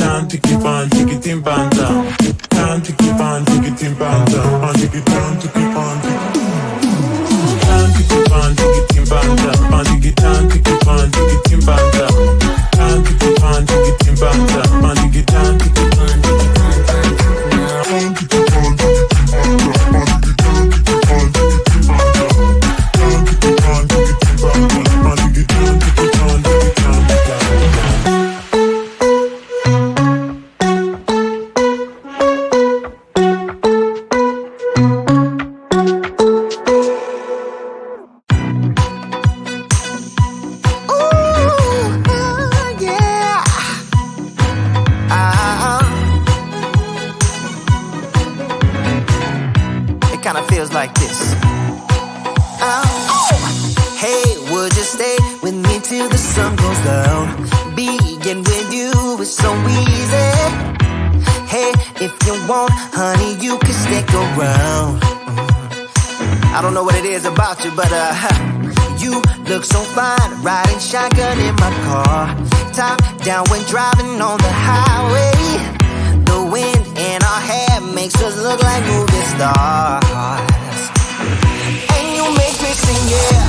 down, take it on, take it in banda. Down, take it on, take it in banda. On take it down, take it on, take it down, take it on, take it in banda. On take it down, take it on, take it in banda. Down, take it on, take it in banda. On take it down, take it on, take it in banda. But you look so fine, riding shotgun in my car, top down when driving on the highway. The wind in our hair makes us look like movie stars. And you make me sing, yeah.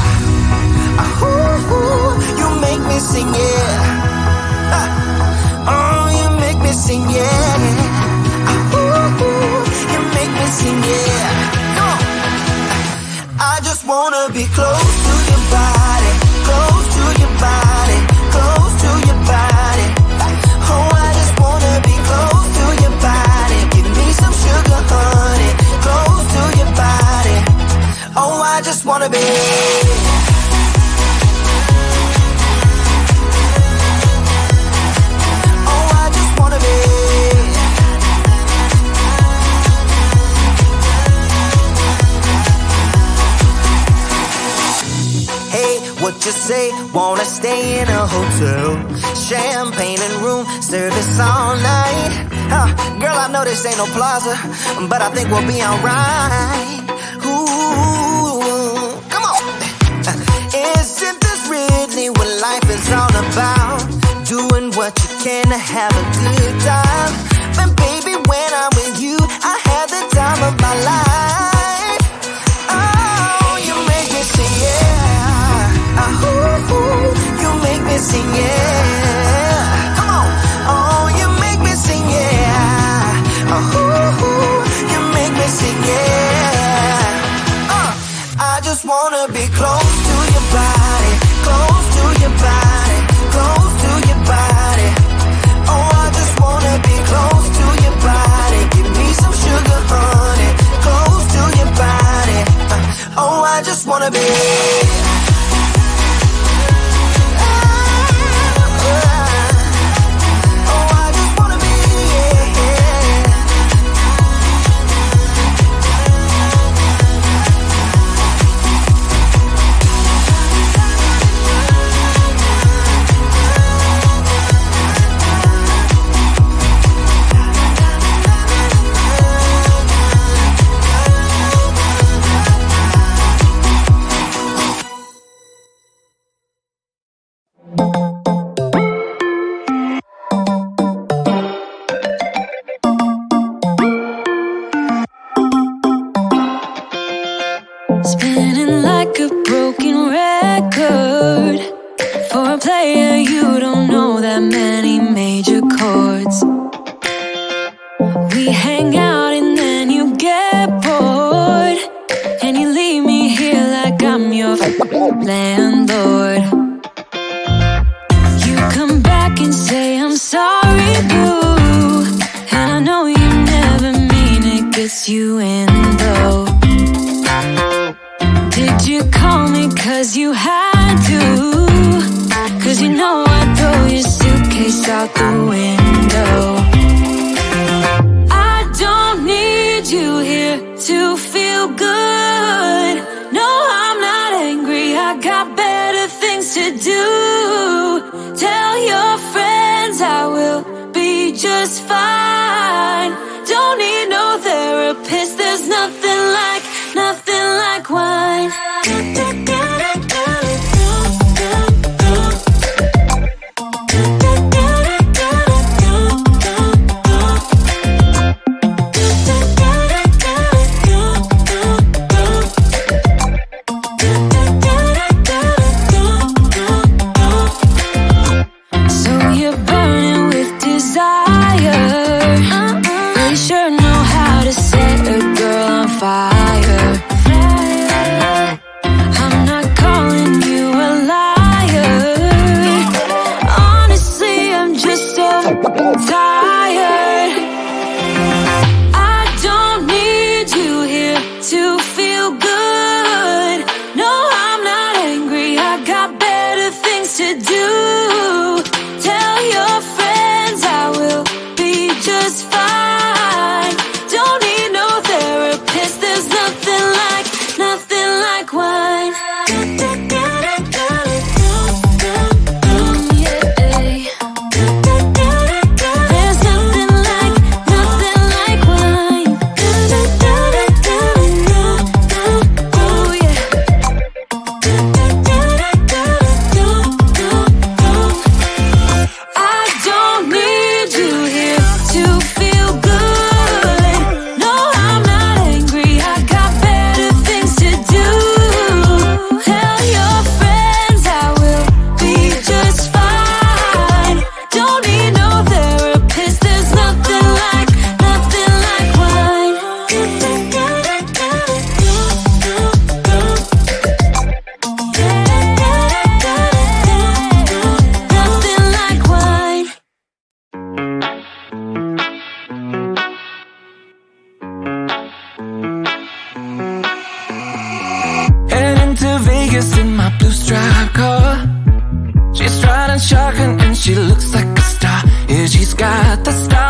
Ooh, you make me sing, yeah. Oh, you make me sing, yeah. Ooh, you make me sing, yeah. I just wanna be close to your body, close to your body, close to your body. Oh, I just wanna be close to your body. Give me some sugar, honey, close to your body. Oh, I just wanna be. Oh, I just wanna be. What you say? Wanna stay in a hotel? Champagne and room service all night. Girl, I know this ain't no plaza, but I think we'll be alright. Ooh, come on. Isn't this really what life is all about? Doing what you can to have a good time. But baby, when I'm with you, I have the time of my life. Oh, you make me sing, yeah. Ooh, you make me sing, yeah. Come on. Oh, you make me sing, yeah. Ooh, you make me sing, yeah. I just wanna be close to your body, close to your body, close to your body. Oh, I just wanna be close to your body. Give me some sugar, honey, close to your body. Oh, I just wanna be. Spinning like a broken record. For a player, you don't know that many major chords. We hang out and then you get bored, and you leave me here like I'm your landlord. You come back and say I'm sorry, boo, and I know you never mean it, gets you in though. Did you call me cause you had to? Cause you know I'd throw your suitcase out the window. I don't need you here to feel good. No, I'm not angry, I got better things to do. Tell your friends I will be just fine. Don't need no therapist, there's nothing like wine.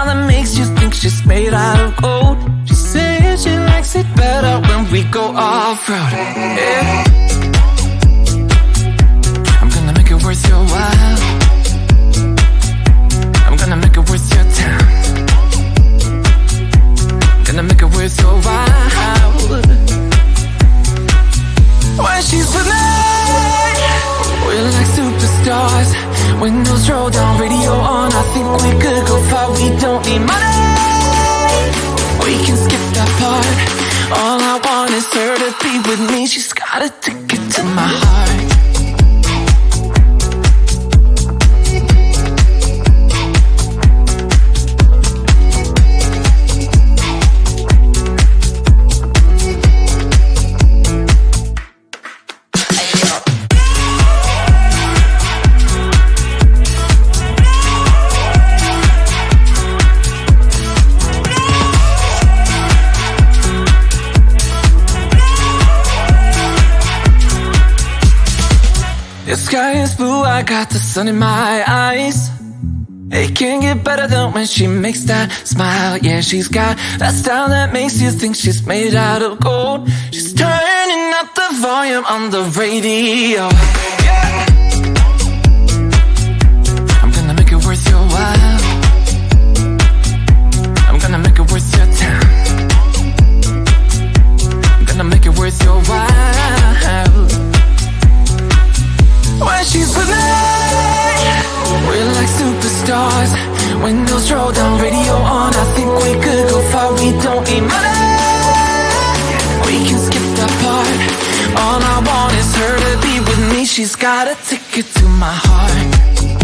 style that makes you think she's made out of gold. She says she likes it better when we go off-road. Yeah. I'm gonna make it worth your while. I'm gonna make it worth your time. Gonna make it worth your while. When she's with me, we're like superstars. Windows roll down, radio on. I think we could go far. We don't need money. We can skip that part. All I want is her to be with me. She's got a ticket to my heart. The sky is blue, I got the sun in my eyes. It can't get better than when she makes that smile. Yeah, she's got that style that makes you think she's made out of gold. She's turning up the volume on the radio. Yeah. I'm gonna make it worth your while. I'm gonna make it worth your time. I'm gonna make it worth your while. When she's with me, we're like superstars. Windows roll down, radio on. I think we could go far. We don't need money. We can skip that part. All I want is her to be with me. She's got a ticket to my heart.